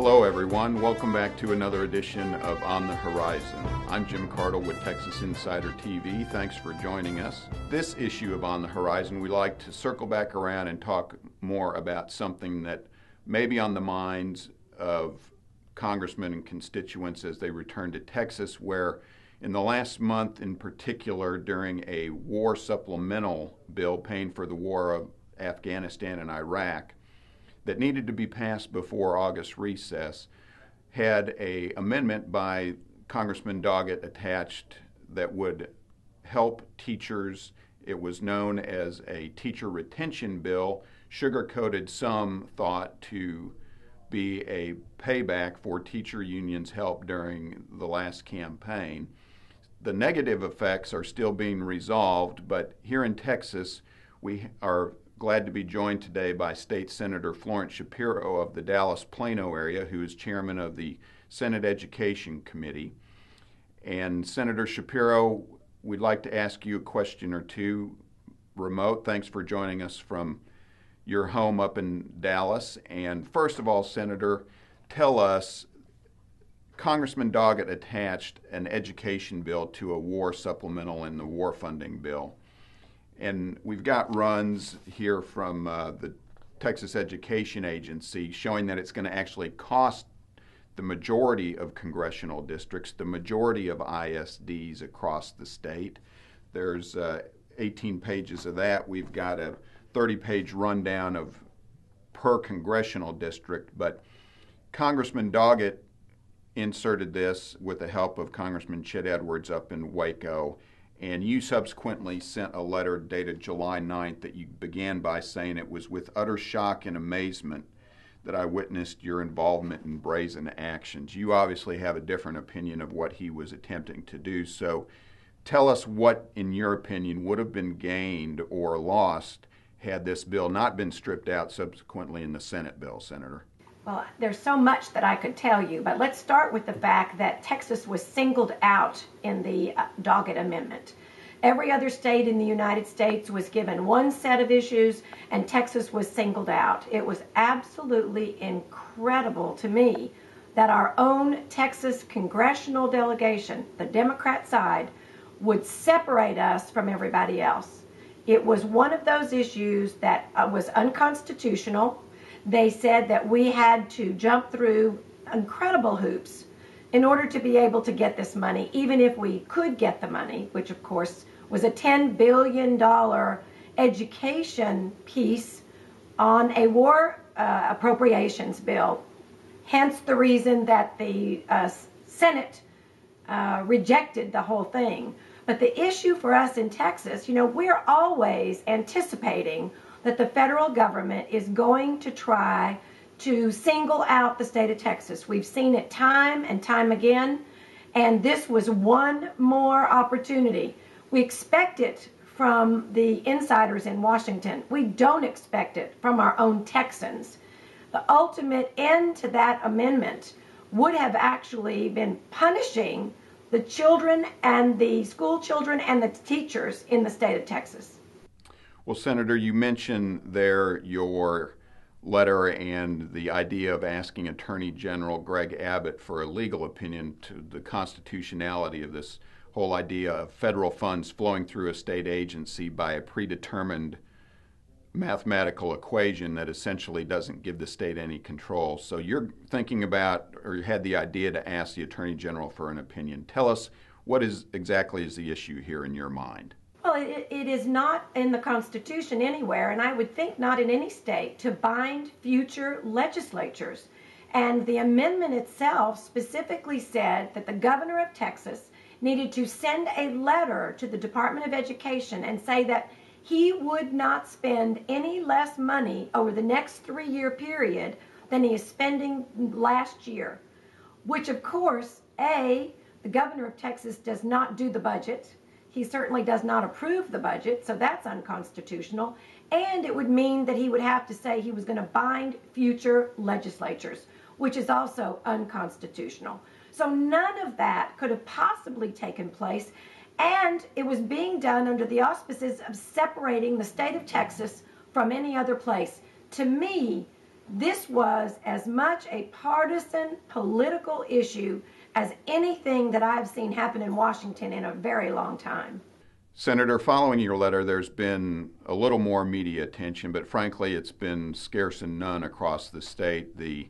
Hello everyone, welcome back to another edition of On the Horizon. I'm Jim Cardle with Texas Insider TV. Thanks for joining us. This issue of On the Horizon, we like to circle back around and talk more about something that may be on the minds of congressmen and constituents as they return to Texas, where in the last month in particular, during a war supplemental bill paying for the war of Afghanistan and Iraq, that needed to be passed before August recess, had an amendment by Congressman Doggett attached that would help teachers. It was known as a teacher retention bill, sugar-coated some thought to be a payback for teacher unions' help during the last campaign. The negative effects are still being resolved, but here in Texas, we are glad to be joined today by State Senator Florence Shapiro of the Dallas-Plano area, who is chairman of the Senate Education Committee. And Senator Shapiro, we'd like to ask you a question or two remote. Thanks for joining us from your home up in Dallas. And first of all, Senator, tell us, Congressman Doggett attached an education bill to a war supplemental in the war funding bill. And we've got runs here from the Texas Education Agency showing that it's going to actually cost the majority of congressional districts, the majority of ISDs across the state. There's 18 pages of that. We've got a 30-page rundown of per congressional district, but Congressman Doggett inserted this with the help of Congressman Chet Edwards up in Waco. And you subsequently sent a letter dated July 9th that you began by saying, "It was with utter shock and amazement that I witnessed your involvement in brazen actions." You obviously have a different opinion of what he was attempting to do. So tell us what, in your opinion, would have been gained or lost had this bill not been stripped out subsequently in the Senate bill, Senator. Well, there's so much that I could tell you, but let's start with the fact that Texas was singled out in the Doggett Amendment. Every other state in the United States was given one set of issues, and Texas was singled out. It was absolutely incredible to me that our own Texas congressional delegation, the Democrat side, would separate us from everybody else. It was one of those issues that was unconstitutional. They said that we had to jump through incredible hoops in order to be able to get this money, even if we could get the money, which of course was a $10 billion education piece on a war appropriations bill. Hence the reason that the Senate rejected the whole thing. But the issue for us in Texas, we're always anticipating that the federal government is going to try to single out the state of Texas. We've seen it time and time again, and this was one more opportunity. We expect it from the insiders in Washington. We don't expect it from our own Texans. The ultimate end to that amendment would have actually been punishing the children and the school children and the teachers in the state of Texas. Well, Senator, you mentioned there your letter and the idea of asking Attorney General Greg Abbott for a legal opinion to the constitutionality of this whole idea of federal funds flowing through a state agency by a predetermined mathematical equation that essentially doesn't give the state any control. So you're thinking about, or you had the idea to ask the Attorney General for an opinion. Tell us what exactly is the issue here in your mind? Well, it is not in the Constitution anywhere, and I would think not in any state, to bind future legislatures. And the amendment itself specifically said that the governor of Texas needed to send a letter to the Department of Education and say that he would not spend any less money over the next 3-year period than he is spending last year, which of course, the governor of Texas does not do the budget. He certainly does not approve the budget, so that's unconstitutional. And it would mean that he would have to say he was going to bind future legislatures, which is also unconstitutional. So none of that could have possibly taken place, and it was being done under the auspices of separating the state of Texas from any other place. To me, This was as much a partisan political issue as anything that I've seen happen in Washington in a very long time. Senator, following your letter, there's been a little more media attention, but frankly, it's been scarce and none across the state. The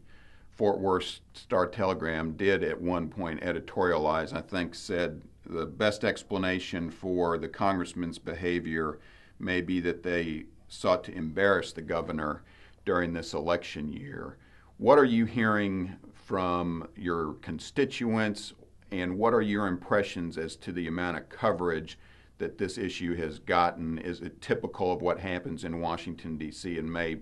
Fort Worth Star-Telegram did at one point editorialize, I think said the best explanation for the congressman's behavior may be that they sought to embarrass the governor during this election year. What are you hearing from your constituents, and what are your impressions as to the amount of coverage that this issue has gotten? Is it typical of what happens in Washington, D.C., and may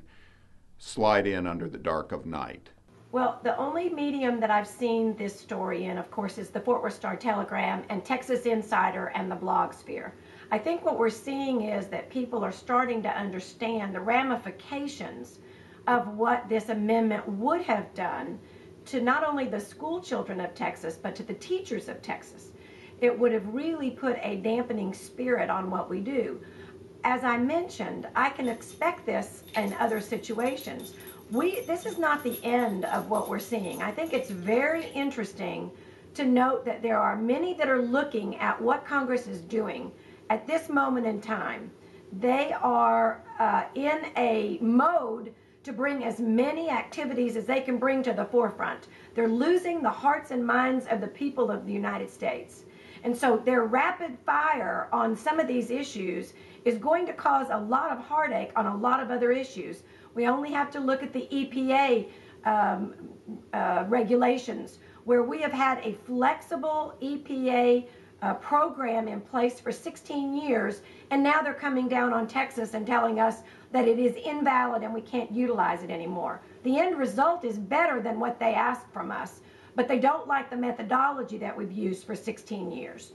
slide in under the dark of night? Well, the only medium that I've seen this story in, of course, is the Fort Worth Star-Telegram and Texas Insider and the blogosphere. I think what we're seeing is that people are starting to understand the ramifications of what this amendment would have done to not only the school children of Texas, but to the teachers of Texas. It would have really put a dampening spirit on what we do. As I mentioned, I can expect this in other situations. This is not the end of what we're seeing. I think it's very interesting to note that there are many that are looking at what Congress is doing at this moment in time. They are in a mode to bring as many activities as they can bring to the forefront. They're losing the hearts and minds of the people of the United States. And so their rapid fire on some of these issues is going to cause a lot of heartache on a lot of other issues. We only have to look at the EPA regulations, where we have had a flexible EPA program in place for 16 years, and now they're coming down on Texas and telling us that it is invalid and we can't utilize it anymore. The end result is better than what they asked from us, but they don't like the methodology that we've used for 16 years.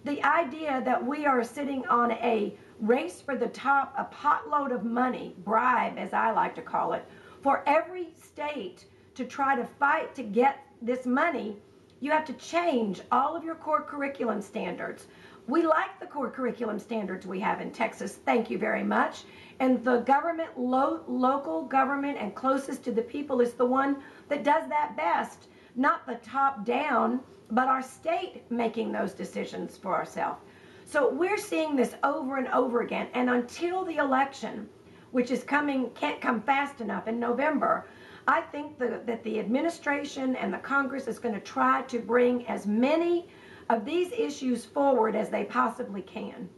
The idea that we are sitting on a race for the top, a potload of money, bribe as I like to call it, for every state to try to fight to get this money, you have to change all of your core curriculum standards. We like the core curriculum standards we have in Texas, thank you very much. And the government, local government and closest to the people is the one that does that best. Not the top down, but our state making those decisions for ourselves. So we're seeing this over and over again. And until the election, which is coming, can't come fast enough in November, I think that the administration and the Congress is going to try to bring as many of these issues forward as they possibly can.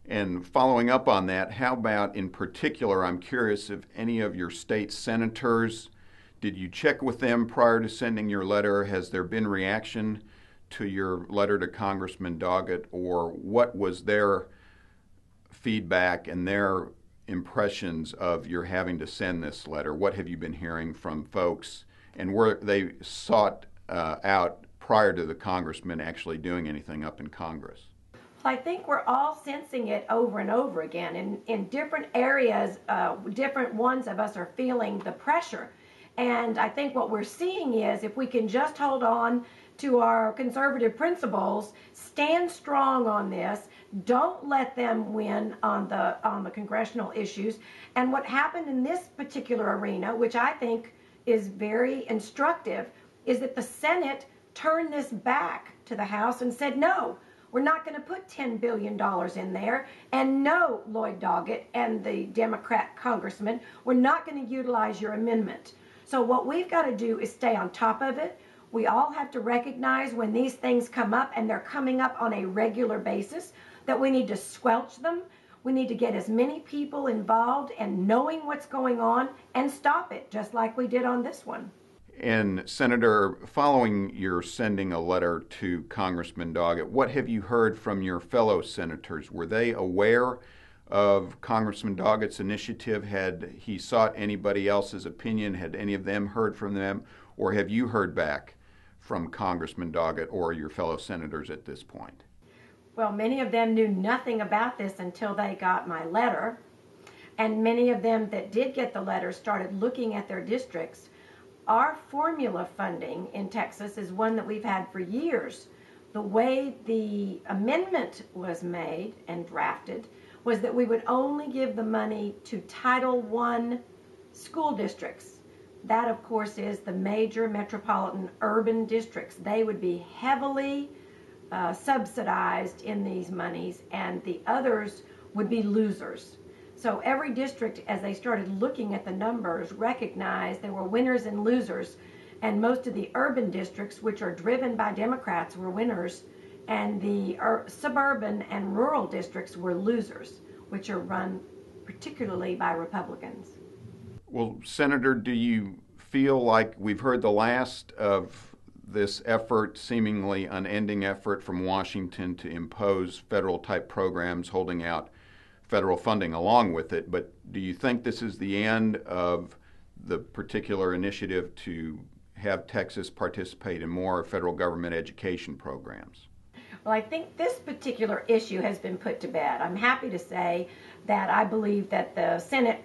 And following up on that, how about in particular, I'm curious if any of your state senators, did you check with them prior to sending your letter? Has there been reaction to your letter to Congressman Doggett, or what was their feedback and their impressions of your having to send this letter? What have you been hearing from folks, and were they sought out prior to the congressman actually doing anything up in Congress? I think we're all sensing it over and over again. In different areas, different ones of us are feeling the pressure. And I think what we're seeing is if we can just hold on to our conservative principles, stand strong on this, don't let them win on the congressional issues. And what happened in this particular arena, which I think is very instructive, is that the Senate turned this back to the House and said, no, we're not going to put $10 billion in there. And no, Lloyd Doggett and the Democrat congressman, we're not going to utilize your amendment. So what we've got to do is stay on top of it. We all have to recognize when these things come up, and they're coming up on a regular basis, that we need to squelch them. We need to get as many people involved and knowing what's going on and stop it, just like we did on this one. And Senator, following your sending a letter to Congressman Doggett, what have you heard from your fellow senators? Were they aware of Congressman Doggett's initiative? Had he sought anybody else's opinion? Had any of them heard from them? Or have you heard back from Congressman Doggett or your fellow senators at this point? Well, many of them knew nothing about this until they got my letter. And many of them that did get the letter started looking at their districts. Our formula funding in Texas is one that we've had for years. The way the amendment was made and drafted was that we would only give the money to Title I school districts. that of course is the major metropolitan urban districts. They would be heavily subsidized in these monies, and the others would be losers. So every district, as they started looking at the numbers, recognized there were winners and losers, and most of the urban districts, which are driven by Democrats, were winners, and the suburban and rural districts were losers, which are run particularly by Republicans. Well, Senator, do you feel like we've heard the last of this effort, seemingly unending effort from Washington to impose federal-type programs holding out federal funding along with it, but do you think this is the end of the particular initiative to have Texas participate in more federal government education programs? Well, I think this particular issue has been put to bed. I'm happy to say that I believe that the Senate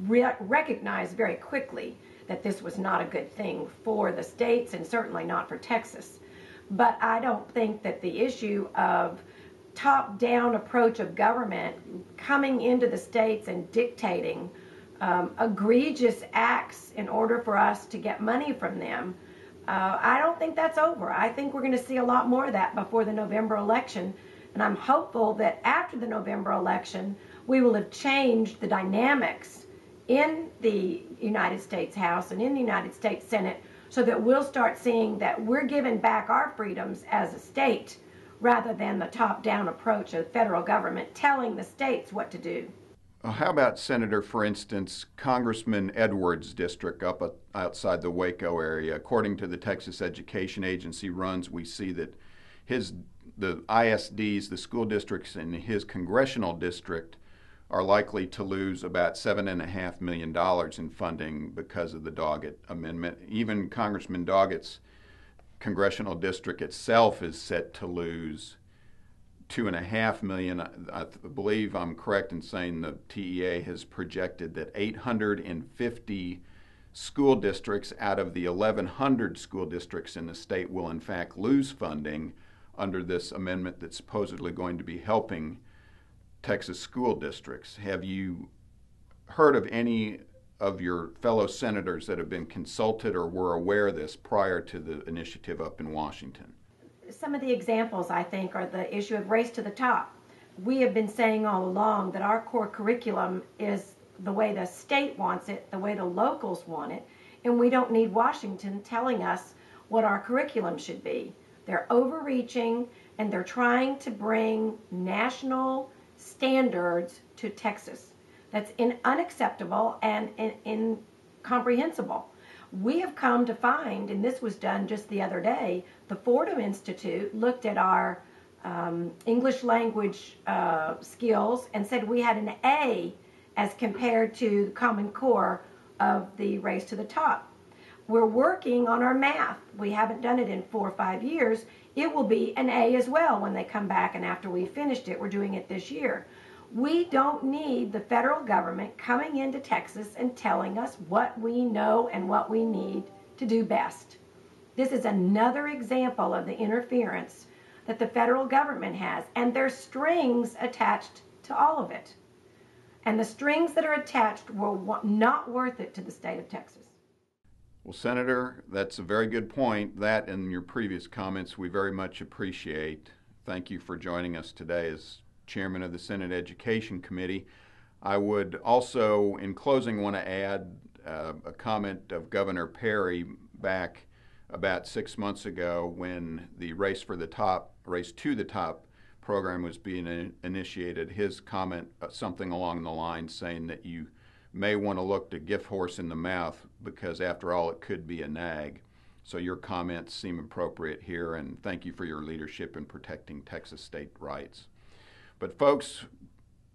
recognized very quickly that this was not a good thing for the states and certainly not for Texas. But I don't think that the issue of top-down approach of government coming into the states and dictating egregious acts in order for us to get money from them, I don't think that's over. I think we're going to see a lot more of that before the November election, and I'm hopeful that after the November election we will have changed the dynamics in the United States House and in the United States Senate so that we'll start seeing that we're giving back our freedoms as a state rather than the top-down approach of the federal government telling the states what to do. How about, Senator, for instance, Congressman Edwards' district up outside the Waco area? According to the Texas Education Agency runs, we see that the ISDs, the school districts in his congressional district, are likely to lose about $7.5 million in funding because of the Doggett amendment. Even Congressman Doggett's congressional district itself is set to lose $2.5 million. I believe I'm correct in saying the TEA has projected that 850 school districts out of the 1,100 school districts in the state will in fact lose funding under this amendment that's supposedly going to be helping Texas school districts. Have you heard of any of your fellow senators that have been consulted or were aware of this prior to the initiative up in Washington? Some of the examples, I think, are the issue of race to the top. We have been saying all along that our core curriculum is the way the state wants it, the way the locals want it, and we don't need Washington telling us what our curriculum should be. They're overreaching, and they're trying to bring national standards to Texas. That's unacceptable and incomprehensible. We have come to find, and this was done just the other day, the Fordham Institute looked at our English language skills and said we had an A as compared to the Common Core of the Race to the Top. We're working on our math. We haven't done it in 4 or 5 years. It will be an A as well when they come back, and after we finished it, we're doing it this year. We don't need the federal government coming into Texas and telling us what we know and what we need to do best. This is another example of the interference that the federal government has, and there's strings attached to all of it. And the strings that are attached were not worth it to the state of Texas. Well, Senator, that's a very good point. That and your previous comments we very much appreciate. Thank you for joining us today as Chairman of the Senate Education Committee. I would also, in closing, want to add a comment of Governor Perry back about 6 months ago when the Race to the Top program was being initiated. His comment, something along the line saying that you may want to look to gift horse in the mouth because after all it could be a nag. So your comments seem appropriate here, and thank you for your leadership in protecting Texas state rights. But folks,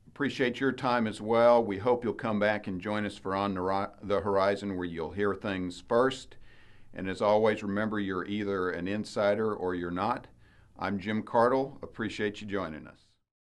appreciate your time as well. We hope you'll come back and join us for On the Horizon, where you'll hear things first. And as always, remember you're either an insider or you're not. I'm Jim Cardle. Appreciate you joining us.